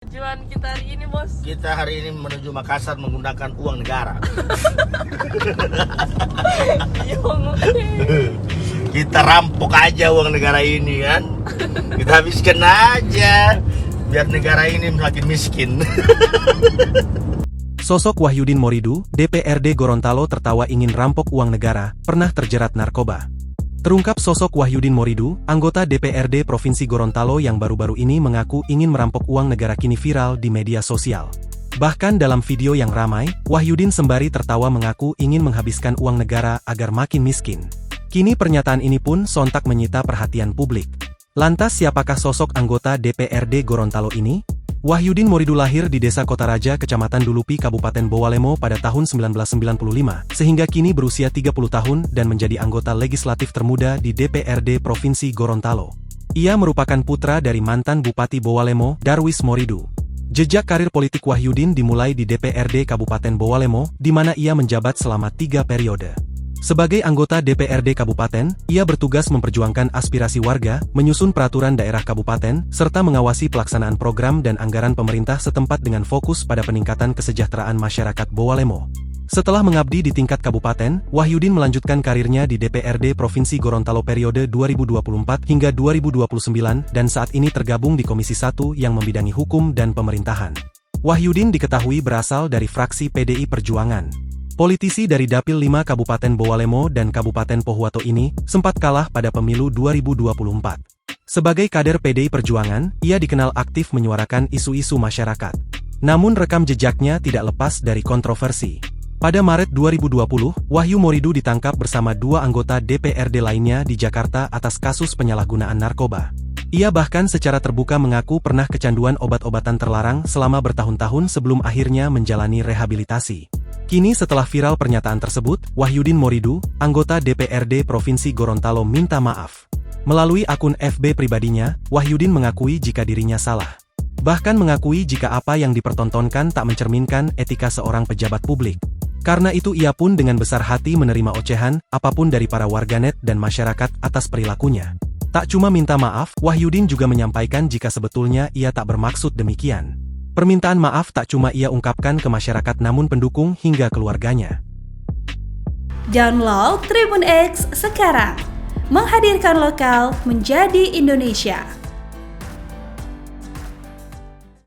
Tujuan kita hari ini, Bos? Kita hari ini menuju Makassar menggunakan uang negara. Kita rampok aja uang negara ini kan. Kita habiskan aja biar negara ini makin miskin. Sosok Wahyudin Moridu, DPRD Gorontalo tertawa ingin rampok uang negara, pernah terjerat narkoba. Terungkap sosok Wahyudin Moridu, anggota DPRD Provinsi Gorontalo yang baru-baru ini mengaku ingin merampok uang negara kini viral di media sosial. Bahkan dalam video yang ramai, Wahyudin sembari tertawa mengaku ingin menghabiskan uang negara agar makin miskin. Kini pernyataan ini pun sontak menyita perhatian publik. Lantas siapakah sosok anggota DPRD Gorontalo ini? Wahyudin Moridu lahir di Desa Kotaraja, Kecamatan Dulupi, Kabupaten Bowalemo pada tahun 1995, sehingga kini berusia 30 tahun dan menjadi anggota legislatif termuda di DPRD Provinsi Gorontalo. Ia merupakan putra dari mantan Bupati Bowalemo, Darwis Moridu. Jejak karir politik Wahyudin dimulai di DPRD Kabupaten Bowalemo, di mana ia menjabat selama 3 periode. Sebagai anggota DPRD Kabupaten, ia bertugas memperjuangkan aspirasi warga, menyusun peraturan daerah kabupaten, serta mengawasi pelaksanaan program dan anggaran pemerintah setempat dengan fokus pada peningkatan kesejahteraan masyarakat Bowalemo. Setelah mengabdi di tingkat kabupaten, Wahyudin melanjutkan karirnya di DPRD Provinsi Gorontalo periode 2024 hingga 2029 dan saat ini tergabung di Komisi 1 yang membidangi hukum dan pemerintahan. Wahyudin diketahui berasal dari fraksi PDI Perjuangan. Politisi dari Dapil 5 Kabupaten Bowalemo dan Kabupaten Pohuwato ini sempat kalah pada pemilu 2024. Sebagai kader PDI Perjuangan, ia dikenal aktif menyuarakan isu-isu masyarakat. Namun rekam jejaknya tidak lepas dari kontroversi. Pada Maret 2020, Wahyu Moridu ditangkap bersama 2 anggota DPRD lainnya di Jakarta atas kasus penyalahgunaan narkoba. Ia bahkan secara terbuka mengaku pernah kecanduan obat-obatan terlarang selama bertahun-tahun sebelum akhirnya menjalani rehabilitasi. Kini setelah viral pernyataan tersebut, Wahyudin Moridu, anggota DPRD Provinsi Gorontalo minta maaf. Melalui akun FB pribadinya, Wahyudin mengakui jika dirinya salah. Bahkan mengakui jika apa yang dipertontonkan tak mencerminkan etika seorang pejabat publik. Karena itu ia pun dengan besar hati menerima ocehan, apapun dari para warganet dan masyarakat atas perilakunya. Tak cuma minta maaf, Wahyudin juga menyampaikan jika sebetulnya ia tak bermaksud demikian. Permintaan maaf tak cuma ia ungkapkan ke masyarakat namun pendukung hingga keluarganya. Download Tribun X sekarang, menghadirkan lokal menjadi Indonesia.